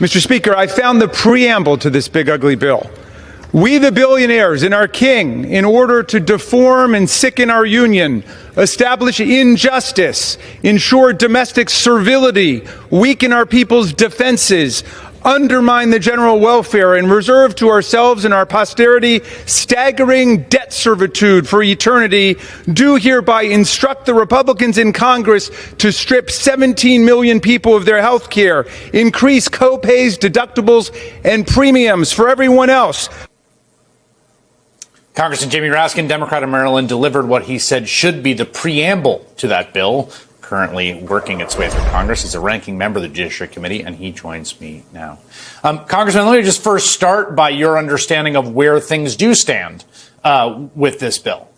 Mr. Speaker, I found the preamble to this big, ugly bill. We, the billionaires, and our king, in order to deform and sicken our union, establish injustice, ensure domestic servility, weaken our people's defenses, undermine the general welfare, and reserve to ourselves and our posterity staggering debt servitude for eternity, do hereby instruct the Republicans in Congress to strip 17 million people of their health care, increase co-pays, deductibles, and premiums for everyone else. Congressman Jamie Raskin, Democrat of Maryland, delivered what he said should be the preamble to that bill, currently working its way through Congress. He's a ranking member of the Judiciary Committee, and he joins me now. Congressman, let me just first start by your understanding of where things do stand with this bill.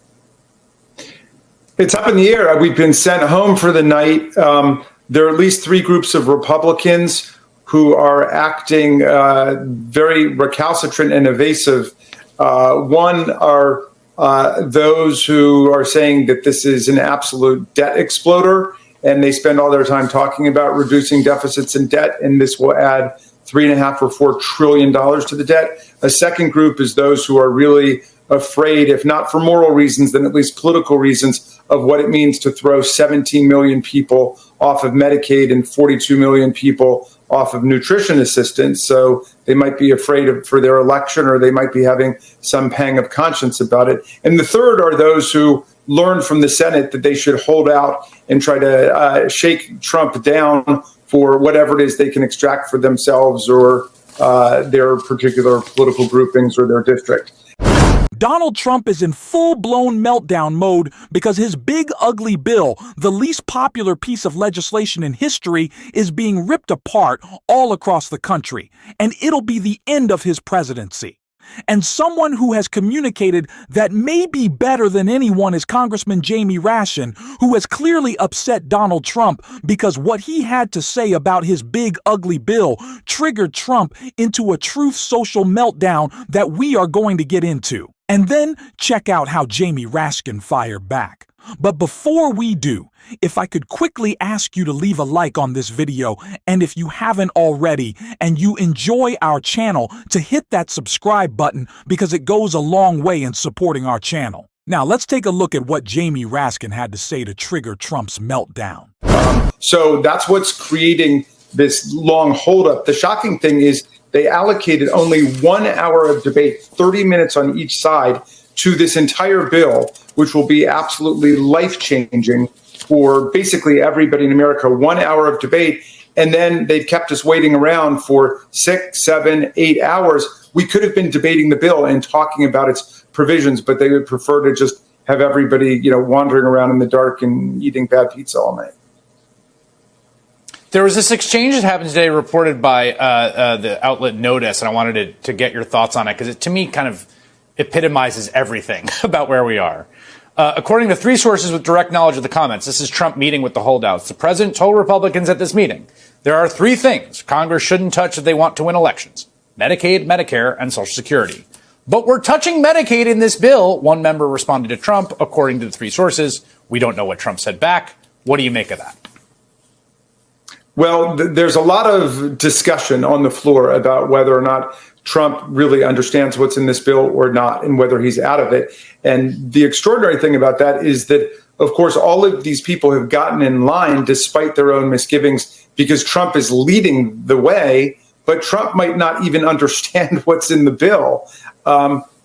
It's up in the air. We've been sent home for the night. There are at least three groups of Republicans who are acting very recalcitrant and evasive. One are those who are saying that this is an absolute debt exploder, and they spend all their time talking about reducing deficits and debt, and this will add $3.5 or $4 trillion to the debt. A second group is those who are really afraid, if not for moral reasons, then at least political reasons, of what it means to throw 17 million people off of Medicaid and 42 million people off of nutrition assistance. So they might be afraid for their election, or they might be having some pang of conscience about it. And the third are those who learned from the Senate that they should hold out and try to shake Trump down for whatever it is they can extract for themselves or their particular political groupings or their district. Donald Trump is in full-blown meltdown mode because his big, ugly bill, the least popular piece of legislation in history, is being ripped apart all across the country, and it'll be the end of his presidency. And someone who has communicated that may be better than anyone is Congressman Jamie Raskin, who has clearly upset Donald Trump because what he had to say about his big, ugly bill triggered Trump into a truth social meltdown that we are going to get into. And then check out how Jamie Raskin fired back. But before we do, if I could quickly ask you to leave a like on this video, and if you haven't already and you enjoy our channel, to hit that subscribe button because it goes a long way in supporting our channel. Now let's take a look at what Jamie Raskin had to say to trigger Trump's meltdown. So that's what's creating this long holdup. The shocking thing is they allocated only 1 hour of debate, 30 minutes on each side, to this entire bill, which will be absolutely life-changing for basically everybody in America. 1 hour of debate, and then they've kept us waiting around for 6, 7, 8 hours. We could have been debating the bill and talking about its provisions, but they would prefer to just have everybody, wandering around in the dark and eating bad pizza all night. There was this exchange that happened today reported by the outlet Notice, and I wanted to get your thoughts on it because it, to me, kind of epitomizes everything about where we are. According to three sources with direct knowledge of the comments, this is Trump meeting with the holdouts. The president told Republicans at this meeting, there are three things Congress shouldn't touch if they want to win elections: Medicaid, Medicare, and Social Security. But we're touching Medicaid in this bill, one member responded to Trump. According to the three sources, we don't know what Trump said back. What do you make of that? Well, there's a lot of discussion on the floor about whether or not Trump really understands what's in this bill or not, and whether he's out of it. And the extraordinary thing about that is that, of course, all of these people have gotten in line despite their own misgivings because Trump is leading the way, but Trump might not even understand what's in the bill.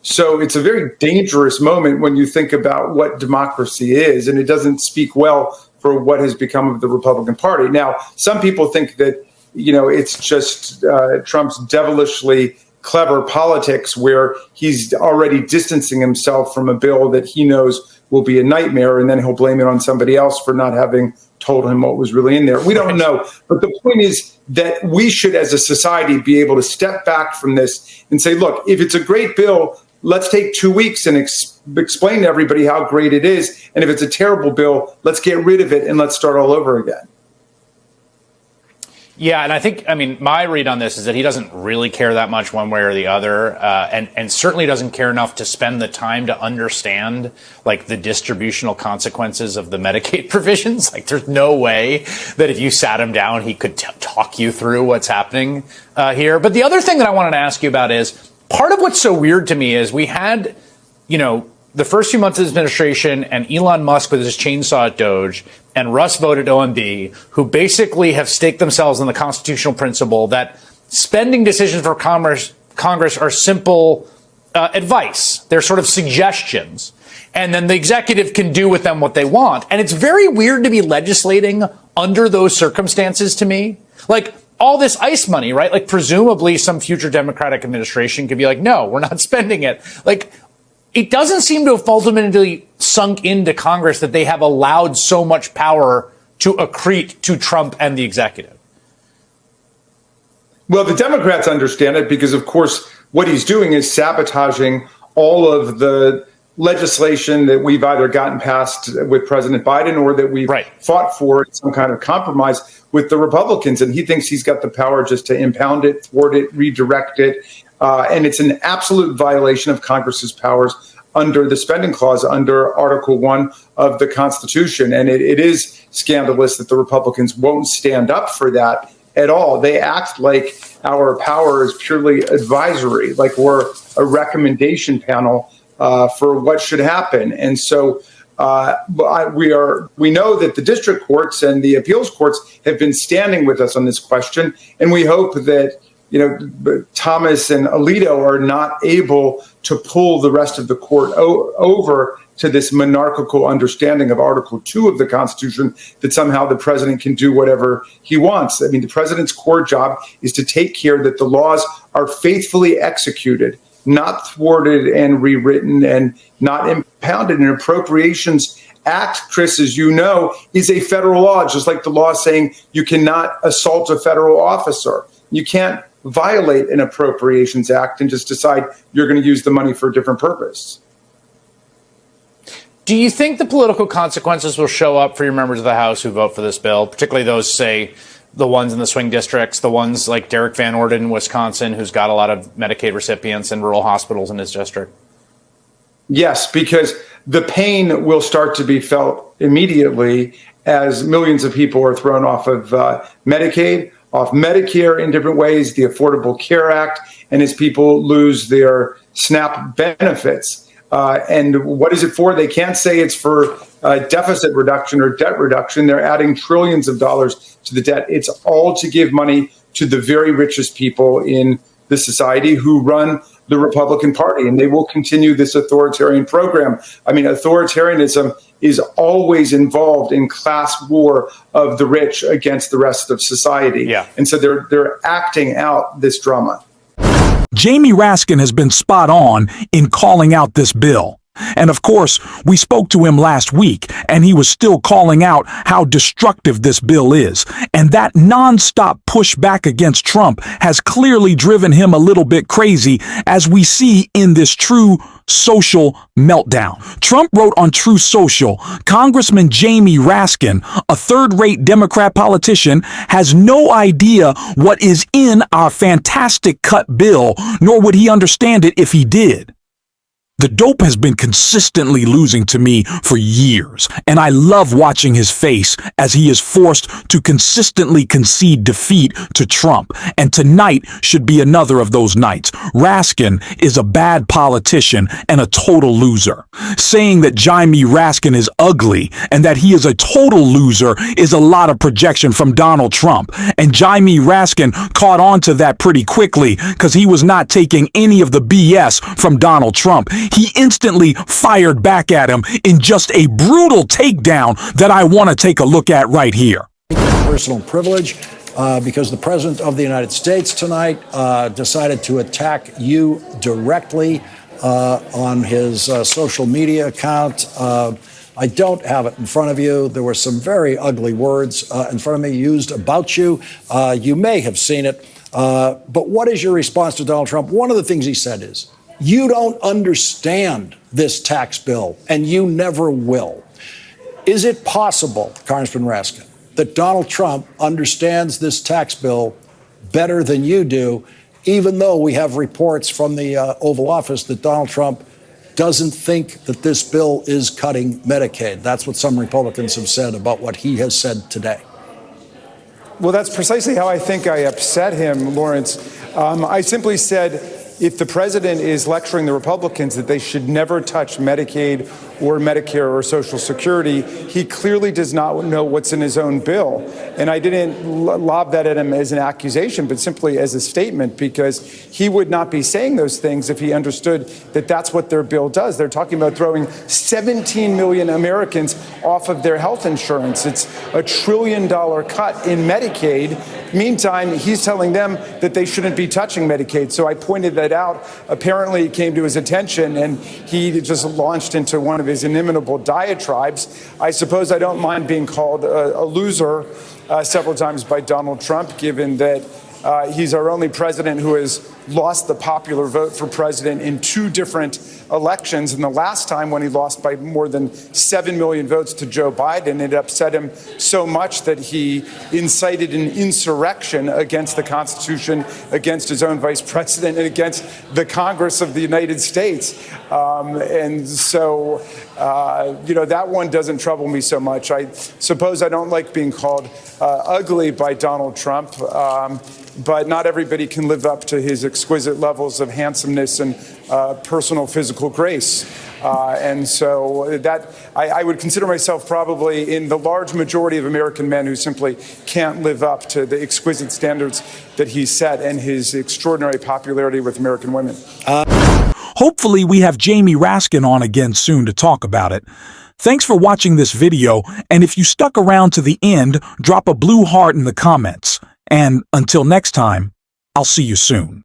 So it's a very dangerous moment when you think about what democracy is, and it doesn't speak well for what has become of the Republican Party. Now, some people think that, it's just Trump's devilishly clever politics where he's already distancing himself from a bill that he knows will be a nightmare, and then he'll blame it on somebody else for not having told him what was really in there. We don't know. But the point is that we should, as a society, be able to step back from this and say, look, if it's a great bill, let's take 2 weeks and explain to everybody how great it is. And if it's a terrible bill, let's get rid of it and let's start all over again. Yeah, and I think, I mean, my read on this is that he doesn't really care that much one way or the other, and certainly doesn't care enough to spend the time to understand, like, the distributional consequences of the Medicaid provisions. Like, there's no way that if you sat him down, he could talk you through what's happening here. But the other thing that I wanted to ask you about is, part of what's so weird to me is we had, you know, the first few months of his administration and Elon Musk with his chainsaw at Doge and Russ voted OMB, who basically have staked themselves on the constitutional principle that spending decisions for Congress are simple advice. They're sort of suggestions. And then the executive can do with them what they want. And it's very weird to be legislating under those circumstances to me. Like, all this ICE money, right? Like, presumably some future Democratic administration could be like, no, we're not spending it. Like, it doesn't seem to have ultimately sunk into Congress that they have allowed so much power to accrete to Trump and the executive. Well, the Democrats understand it because, of course, what he's doing is sabotaging all of the legislation that we've either gotten passed with President Biden or that we've fought for in some kind of compromise with the Republicans. And he thinks he's got the power just to impound it, thwart it, redirect it. And it's an absolute violation of Congress's powers under the spending clause under Article 1 of the Constitution. And it is scandalous that the Republicans won't stand up for that at all. They act like our power is purely advisory, like we're a recommendation panel for what should happen. And so we know that the district courts and the appeals courts have been standing with us on this question. And we hope that, you know, Thomas and Alito are not able to pull the rest of the court over to this monarchical understanding of Article 2 of the Constitution, that somehow the president can do whatever he wants. I mean, the president's core job is to take care that the laws are faithfully executed, not thwarted and rewritten and not impounded. An Appropriations Act, Chris, as you know, is a federal law, just like the law saying you cannot assault a federal officer. You can't violate an Appropriations Act and just decide you're going to use the money for a different purpose. Do you think the political consequences will show up for your members of the House who vote for this bill, particularly those, say, the ones in the swing districts, the ones like Derek Van Orden in Wisconsin, who's got a lot of Medicaid recipients in rural hospitals in his district? Yes, because the pain will start to be felt immediately as millions of people are thrown off of Medicaid, off Medicare in different ways, the Affordable Care Act, and as people lose their SNAP benefits. And what is it for? They can't say it's for deficit reduction or debt reduction. They're adding trillions of dollars to the debt. It's all to give money to the very richest people in the society who run the Republican Party, and they will continue this authoritarian program. I mean, authoritarianism is always involved in class war of the rich against the rest of society. Yeah. And so they're acting out this drama. Jamie Raskin has been spot on in calling out this bill. And of course, we spoke to him last week, and he was still calling out how destructive this bill is. And that nonstop pushback against Trump has clearly driven him a little bit crazy, as we see in this true social meltdown. Trump wrote on True Social, Congressman Jamie Raskin, a third-rate Democrat politician, has no idea what is in our fantastic cut bill, nor would he understand it if he did. The dope has been consistently losing to me for years, and I love watching his face as he is forced to consistently concede defeat to Trump. And tonight should be another of those nights. Raskin is a bad politician and a total loser. Saying that Jamie Raskin is ugly and that he is a total loser is a lot of projection from Donald Trump. And Jamie Raskin caught on to that pretty quickly because he was not taking any of the BS from Donald Trump. He instantly fired back at him in just a brutal takedown that I want to take a look at right here. Personal privilege because the President of the United States tonight decided to attack you directly on his social media account. I don't have it in front of you. There were some very ugly words in front of me used about you. You may have seen it. But what is your response to Donald Trump? One of the things he said is, you don't understand this tax bill, and you never will. Is it possible, Congressman Raskin, that Donald Trump understands this tax bill better than you do, even though we have reports from the Oval Office that Donald Trump doesn't think that this bill is cutting Medicaid. That's what some Republicans have said about what he has said today. Well, that's precisely how I think I upset him, Lawrence. I simply said, if the president is lecturing the Republicans that they should never touch Medicaid or Medicare or Social Security, he clearly does not know what's in his own bill. And I didn't lob that at him as an accusation, but simply as a statement, because he would not be saying those things if he understood that that's what their bill does. They're talking about throwing 17 million Americans off of their health insurance. It's a $1 trillion cut in Medicaid. Meantime, he's telling them that they shouldn't be touching Medicaid. So I pointed that out. Apparently, it came to his attention, and he just launched into one of his inimitable diatribes. I suppose I don't mind being called a loser several times by Donald Trump, given that he's our only president who has lost the popular vote for president in 2 different elections. And the last time, when he lost by more than 7 million votes to Joe Biden, it upset him so much that he incited an insurrection against the Constitution, against his own vice president, and against the Congress of the United States. And so, that one doesn't trouble me so much. I suppose I don't like being called ugly by Donald Trump, but not everybody can live up to his exquisite levels of handsomeness and personal physical grace. And so that I would consider myself probably in the large majority of American men who simply can't live up to the exquisite standards that he set and his extraordinary popularity with American women. Hopefully we have Jamie Raskin on again soon to talk about it. Thanks for watching this video, and if you stuck around to the end, drop a blue heart in the comments. And until next time, I'll see you soon.